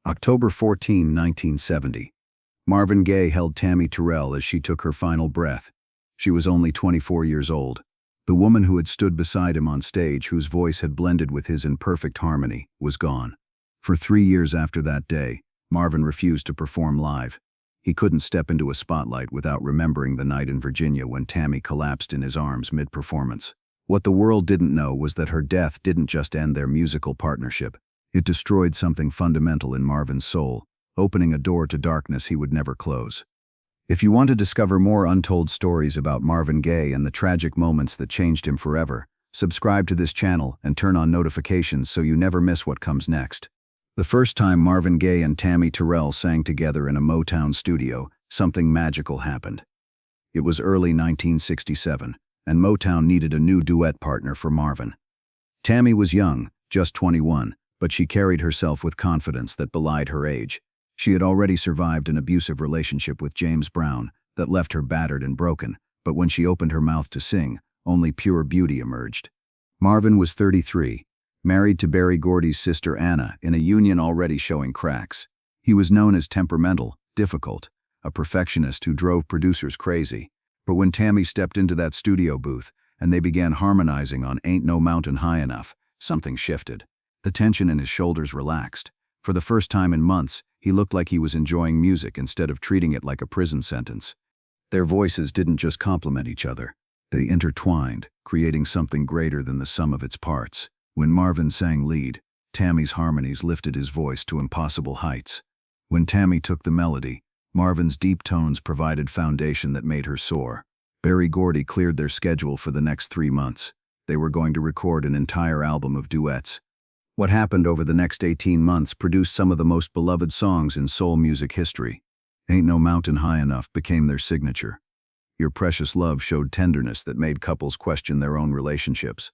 October 14, 1970. Marvin Gaye held Tammi Terrell as she took her final breath. She was only 24 years old. The woman who had stood beside him on stage, whose voice had blended with his in perfect harmony, was gone. For 3 years after that day, Marvin refused to perform live. He couldn't step into a spotlight without remembering the night in Virginia when Tammi collapsed in his arms mid-performance. What the world didn't know was that her death didn't just end their musical partnership. It destroyed something fundamental in Marvin's soul, opening a door to darkness he would never close. If you want to discover more untold stories about Marvin Gaye and the tragic moments that changed him forever, subscribe to this channel and turn on notifications so you never miss what comes next. The first time Marvin Gaye and Tammi Terrell sang together in a Motown studio, something magical happened. It was early 1967, and Motown needed a new duet partner for Marvin. Tammi was young, just 21, but she carried herself with confidence that belied her age. She had already survived an abusive relationship with James Brown that left her battered and broken, but when she opened her mouth to sing, only pure beauty emerged. Marvin was 33, married to Berry Gordy's sister Anna in a union already showing cracks. He was known as temperamental, difficult, a perfectionist who drove producers crazy. But when Tammi stepped into that studio booth and they began harmonizing on Ain't No Mountain High Enough, something shifted. The tension in his shoulders relaxed. For the first time in months, he looked like he was enjoying music instead of treating it like a prison sentence. Their voices didn't just complement each other. They intertwined, creating something greater than the sum of its parts. When Marvin sang lead, Tammi's harmonies lifted his voice to impossible heights. When Tammi took the melody, Marvin's deep tones provided foundation that made her soar. Berry Gordy cleared their schedule for the next 3 months. They were going to record an entire album of duets. What happened over the next 18 months produced some of the most beloved songs in soul music history. Ain't No Mountain High Enough became their signature. Your Precious Love showed tenderness that made couples question their own relationships.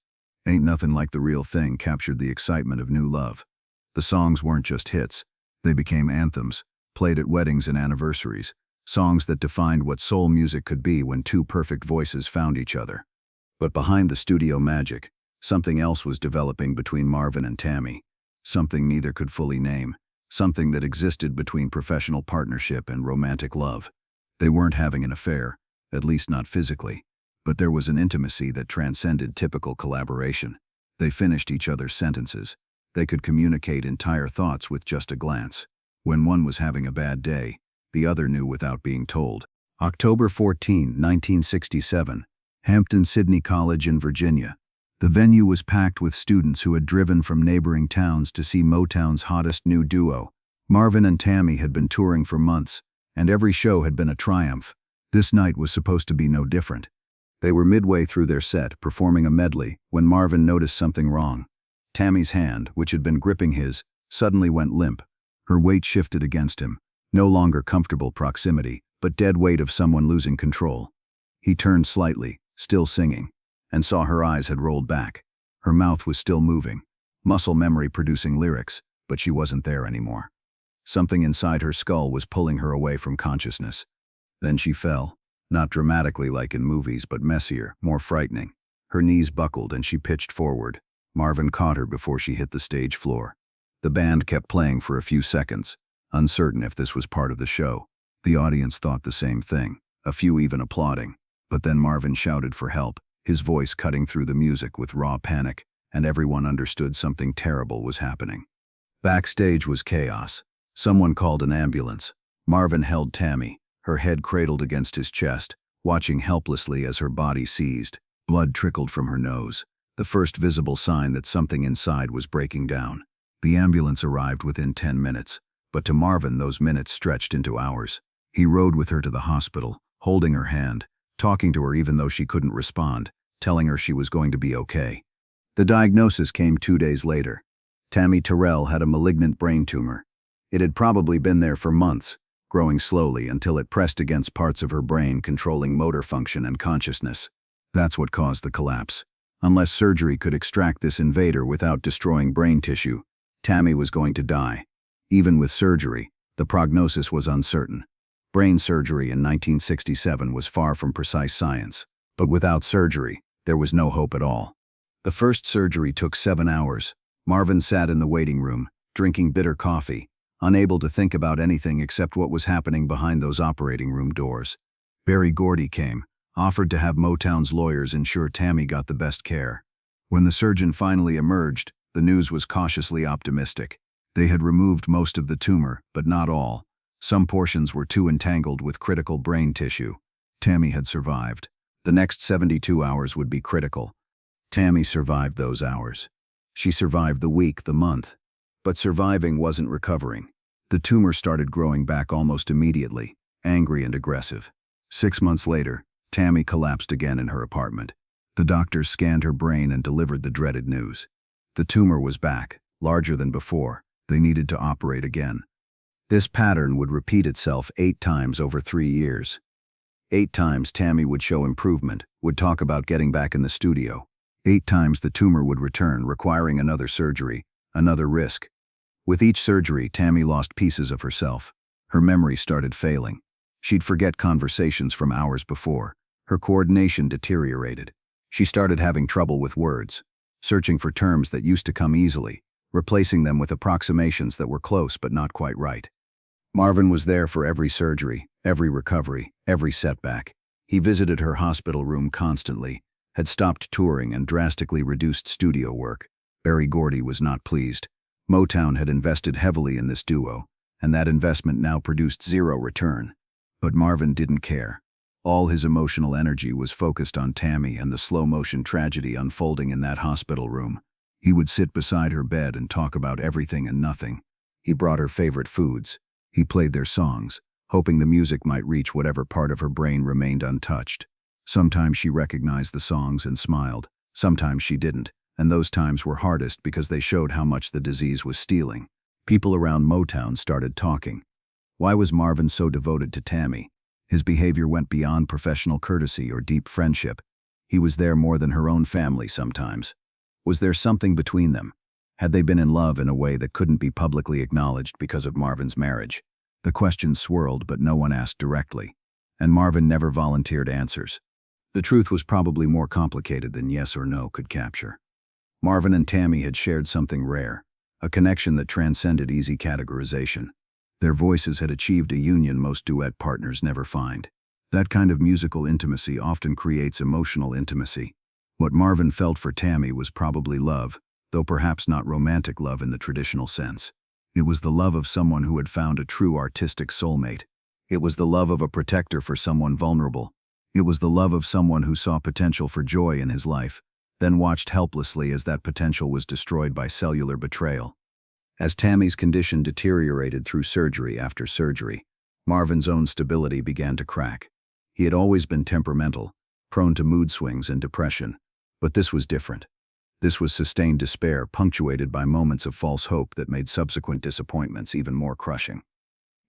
Ain't Nothing Like the Real Thing captured the excitement of new love. The songs weren't just hits. They became anthems, played at weddings and anniversaries, songs that defined what soul music could be when two perfect voices found each other. But behind the studio magic, something else was developing between Marvin and Tammi, something neither could fully name, something that existed between professional partnership and romantic love. They weren't having an affair, at least not physically, but there was an intimacy that transcended typical collaboration. They finished each other's sentences. They could communicate entire thoughts with just a glance. When one was having a bad day, the other knew without being told. October 14, 1967, Hampton-Sydney College in Virginia. The venue was packed with students who had driven from neighboring towns to see Motown's hottest new duo. Marvin and Tammi had been touring for months, and every show had been a triumph. This night was supposed to be no different. They were midway through their set, performing a medley, when Marvin noticed something wrong. Tammy's hand, which had been gripping his, suddenly went limp. Her weight shifted against him, no longer comfortable proximity, but dead weight of someone losing control. He turned slightly, still singing, and saw her eyes had rolled back. Her mouth was still moving, muscle memory producing lyrics, but she wasn't there anymore. Something inside her skull was pulling her away from consciousness. Then she fell, not dramatically like in movies, but messier, more frightening. Her knees buckled and she pitched forward. Marvin caught her before she hit the stage floor. The band kept playing for a few seconds, uncertain if this was part of the show. The audience thought the same thing, a few even applauding. But then Marvin shouted for help, his voice cutting through the music with raw panic, and everyone understood something terrible was happening. Backstage was chaos. Someone called an ambulance. Marvin held Tammi, her head cradled against his chest, watching helplessly as her body seized. Blood trickled from her nose, the first visible sign that something inside was breaking down. The ambulance arrived within 10 minutes, but to Marvin those minutes stretched into hours. He rode with her to the hospital, holding her hand, talking to her even though she couldn't respond, telling her she was going to be okay. The diagnosis came 2 days later. Tammi Terrell had a malignant brain tumor. It had probably been there for months, growing slowly until it pressed against parts of her brain controlling motor function and consciousness. That's what caused the collapse. Unless surgery could extract this invader without destroying brain tissue, Tammi was going to die. Even with surgery, the prognosis was uncertain. Brain surgery in 1967 was far from precise science, but without surgery, there was no hope at all. The first surgery took 7 hours. Marvin sat in the waiting room, drinking bitter coffee, unable to think about anything except what was happening behind those operating room doors. Berry Gordy came, offered to have Motown's lawyers ensure Tammi got the best care. When the surgeon finally emerged, the news was cautiously optimistic. They had removed most of the tumor, but not all. Some portions were too entangled with critical brain tissue. Tammi had survived. The next 72 hours would be critical. Tammi survived those hours. She survived the week, the month. But surviving wasn't recovering. The tumor started growing back almost immediately, angry and aggressive. 6 months later, Tammi collapsed again in her apartment. The doctors scanned her brain and delivered the dreaded news. The tumor was back, larger than before. They needed to operate again. This pattern would repeat itself 8 times over 3 years. 8 times Tammi would show improvement, would talk about getting back in the studio. 8 times the tumor would return, requiring another surgery, another risk. With each surgery, Tammi lost pieces of herself. Her memory started failing. She'd forget conversations from hours before. Her coordination deteriorated. She started having trouble with words, searching for terms that used to come easily, replacing them with approximations that were close but not quite right. Marvin was there for every surgery, every recovery, every setback. He visited her hospital room constantly, had stopped touring and drastically reduced studio work. Berry Gordy was not pleased. Motown had invested heavily in this duo, and that investment now produced zero return. But Marvin didn't care. All his emotional energy was focused on Tammi and the slow-motion tragedy unfolding in that hospital room. He would sit beside her bed and talk about everything and nothing. He brought her favorite foods. He played their songs, hoping the music might reach whatever part of her brain remained untouched. Sometimes she recognized the songs and smiled. Sometimes she didn't, and those times were hardest because they showed how much the disease was stealing. People around Motown started talking. Why was Marvin so devoted to Tammi? His behavior went beyond professional courtesy or deep friendship. He was there more than her own family sometimes. Was there something between them? Had they been in love in a way that couldn't be publicly acknowledged because of Marvin's marriage? The questions swirled, but no one asked directly. And Marvin never volunteered answers. The truth was probably more complicated than yes or no could capture. Marvin and Tammi had shared something rare, a connection that transcended easy categorization. Their voices had achieved a union most duet partners never find. That kind of musical intimacy often creates emotional intimacy. What Marvin felt for Tammi was probably love, though perhaps not romantic love in the traditional sense. It was the love of someone who had found a true artistic soulmate. It was the love of a protector for someone vulnerable. It was the love of someone who saw potential for joy in his life, then watched helplessly as that potential was destroyed by cellular betrayal. As Tammi's condition deteriorated through surgery after surgery, Marvin's own stability began to crack. He had always been temperamental, prone to mood swings and depression, but this was different. This was sustained despair punctuated by moments of false hope that made subsequent disappointments even more crushing.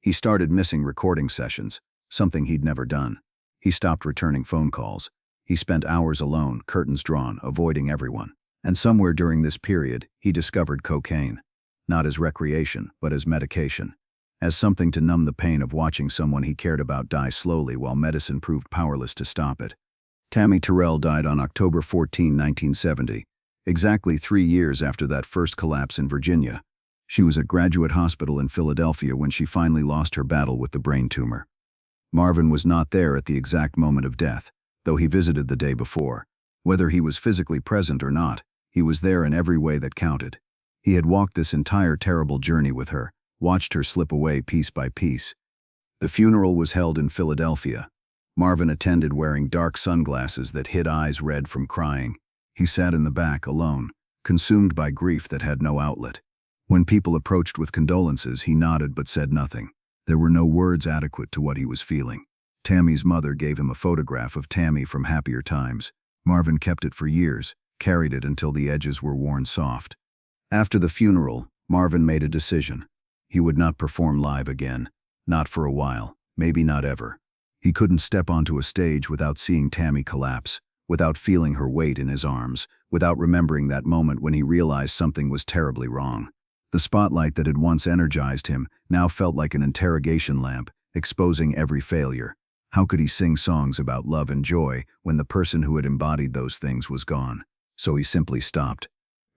He started missing recording sessions, something he'd never done. He stopped returning phone calls. He spent hours alone, curtains drawn, avoiding everyone. And somewhere during this period, he discovered cocaine. Not as recreation, but as medication. As something to numb the pain of watching someone he cared about die slowly while medicine proved powerless to stop it. Tammi Terrell died on October 14, 1970, exactly 3 years after that first collapse in Virginia. She was at Graduate Hospital in Philadelphia when she finally lost her battle with the brain tumor. Marvin was not there at the exact moment of death, though he visited the day before. Whether he was physically present or not, he was there in every way that counted. He had walked this entire terrible journey with her, watched her slip away piece by piece. The funeral was held in Philadelphia. Marvin attended wearing dark sunglasses that hid eyes red from crying. He sat in the back alone, consumed by grief that had no outlet. When people approached with condolences, he nodded but said nothing. There were no words adequate to what he was feeling. Tammi's mother gave him a photograph of Tammi from happier times. Marvin kept it for years, carried it until the edges were worn soft. After the funeral, Marvin made a decision. He would not perform live again. Not for a while, maybe not ever. He couldn't step onto a stage without seeing Tammi collapse, without feeling her weight in his arms, without remembering that moment when he realized something was terribly wrong. The spotlight that had once energized him now felt like an interrogation lamp, exposing every failure. How could he sing songs about love and joy when the person who had embodied those things was gone? So he simply stopped.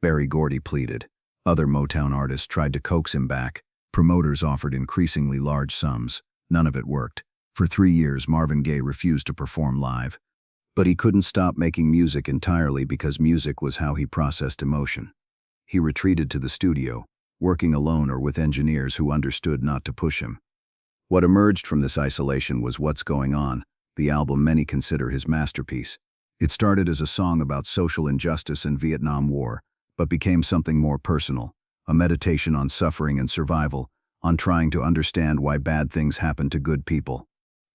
Berry Gordy pleaded. Other Motown artists tried to coax him back. Promoters offered increasingly large sums. None of it worked. For 3 years, Marvin Gaye refused to perform live. But he couldn't stop making music entirely because music was how he processed emotion. He retreated to the studio, working alone or with engineers who understood not to push him. What emerged from this isolation was What's Going On, the album many consider his masterpiece. It started as a song about social injustice and Vietnam War, but became something more personal, a meditation on suffering and survival, on trying to understand why bad things happen to good people.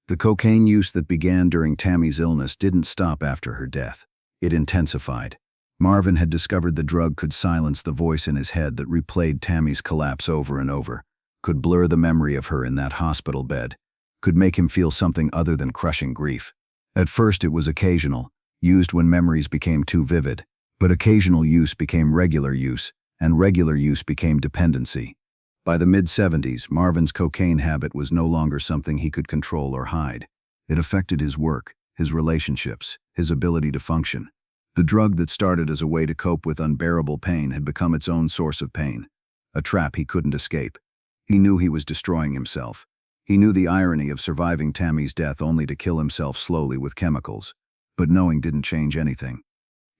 The cocaine use that began during Tammi's illness didn't stop after her death. It intensified. Marvin had discovered the drug could silence the voice in his head that replayed Tammi's collapse over and over, could blur the memory of her in that hospital bed, could make him feel something other than crushing grief. At first it was occasional, used when memories became too vivid, but occasional use became regular use, and regular use became dependency. By the mid-70s, Marvin's cocaine habit was no longer something he could control or hide. It affected his work, his relationships, his ability to function. The drug that started as a way to cope with unbearable pain had become its own source of pain, a trap he couldn't escape. He knew he was destroying himself. He knew the irony of surviving Tammi's death only to kill himself slowly with chemicals. But knowing didn't change anything.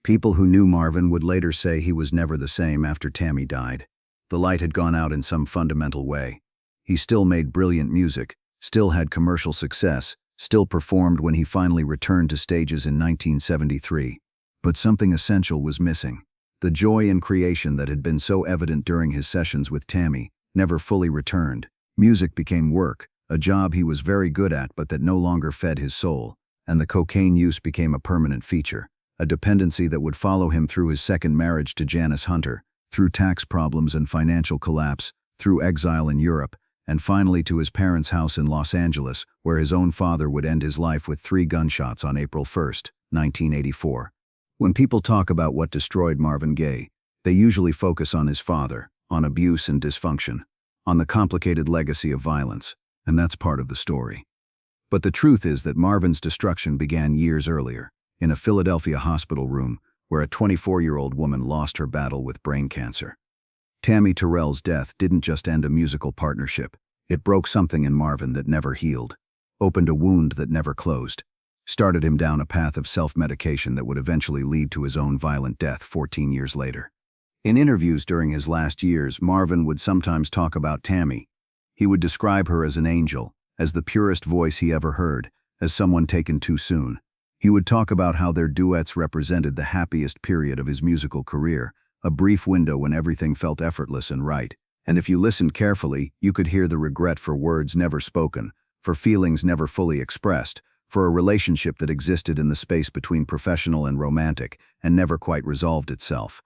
People who knew Marvin would later say he was never the same after Tammi died. The light had gone out in some fundamental way. He still made brilliant music, still had commercial success, still performed when he finally returned to stages in 1973. But something essential was missing. The joy in creation that had been so evident during his sessions with Tammi never fully returned. Music became work, a job he was very good at but that no longer fed his soul, and the cocaine use became a permanent feature, a dependency that would follow him through his second marriage to Janice Hunter, through tax problems and financial collapse, through exile in Europe, and finally to his parents' house in Los Angeles, where his own father would end his life with 3 gunshots on April 1, 1984. When people talk about what destroyed Marvin Gaye, they usually focus on his father, on abuse and dysfunction, on the complicated legacy of violence, and that's part of the story. But the truth is that Marvin's destruction began years earlier, in a Philadelphia hospital room, where a 24-year-old woman lost her battle with brain cancer. Tammi Terrell's death didn't just end a musical partnership. It broke something in Marvin that never healed, opened a wound that never closed, started him down a path of self-medication that would eventually lead to his own violent death 14 years later. In interviews during his last years, Marvin would sometimes talk about Tammi. He would describe her as an angel, as the purest voice he ever heard, as someone taken too soon. He would talk about how their duets represented the happiest period of his musical career, a brief window when everything felt effortless and right. And if you listened carefully, you could hear the regret for words never spoken, for feelings never fully expressed, for a relationship that existed in the space between professional and romantic and never quite resolved itself.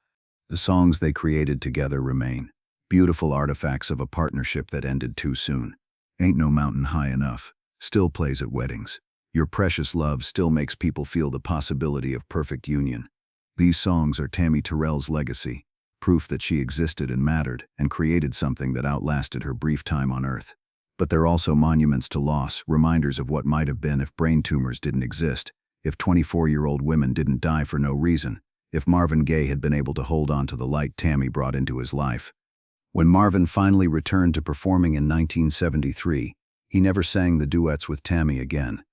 The songs they created together remain, beautiful artifacts of a partnership that ended too soon. Ain't No Mountain High Enough still plays at weddings. Your Precious Love still makes people feel the possibility of perfect union. These songs are Tammi Terrell's legacy, proof that she existed and mattered and created something that outlasted her brief time on Earth. But they're also monuments to loss, reminders of what might have been if brain tumors didn't exist, if 24-year-old women didn't die for no reason, if Marvin Gaye had been able to hold on to the light Tammi brought into his life. When Marvin finally returned to performing in 1973, he never sang the duets with Tammi again.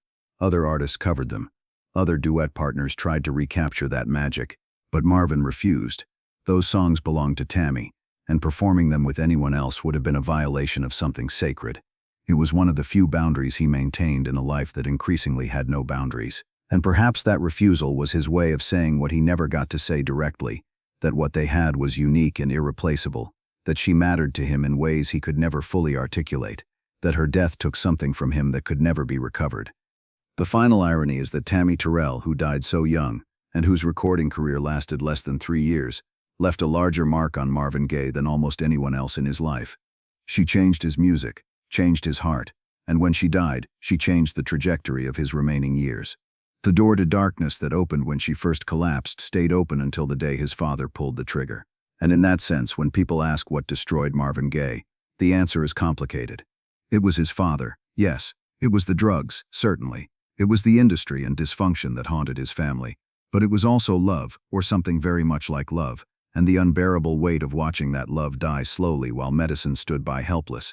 Other artists covered them. Other duet partners tried to recapture that magic, but Marvin refused. Those songs belonged to Tammi, and performing them with anyone else would have been a violation of something sacred. It was one of the few boundaries he maintained in a life that increasingly had no boundaries. And perhaps that refusal was his way of saying what he never got to say directly, that what they had was unique and irreplaceable, that she mattered to him in ways he could never fully articulate, that her death took something from him that could never be recovered. The final irony is that Tammi Terrell, who died so young, and whose recording career lasted less than 3 years, left a larger mark on Marvin Gaye than almost anyone else in his life. She changed his music, changed his heart, and when she died, she changed the trajectory of his remaining years. The door to darkness that opened when she first collapsed stayed open until the day his father pulled the trigger. And in that sense, when people ask what destroyed Marvin Gaye, the answer is complicated. It was his father, yes. It was the drugs, certainly. It was the industry and dysfunction that haunted his family. But it was also love, or something very much like love, and the unbearable weight of watching that love die slowly while medicine stood by helpless.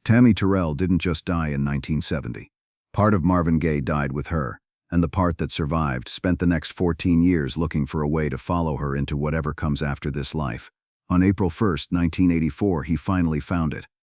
Tammi Terrell didn't just die in 1970. Part of Marvin Gaye died with her, and the part that survived spent the next 14 years looking for a way to follow her into whatever comes after this life. On April 1, 1984, he finally found it.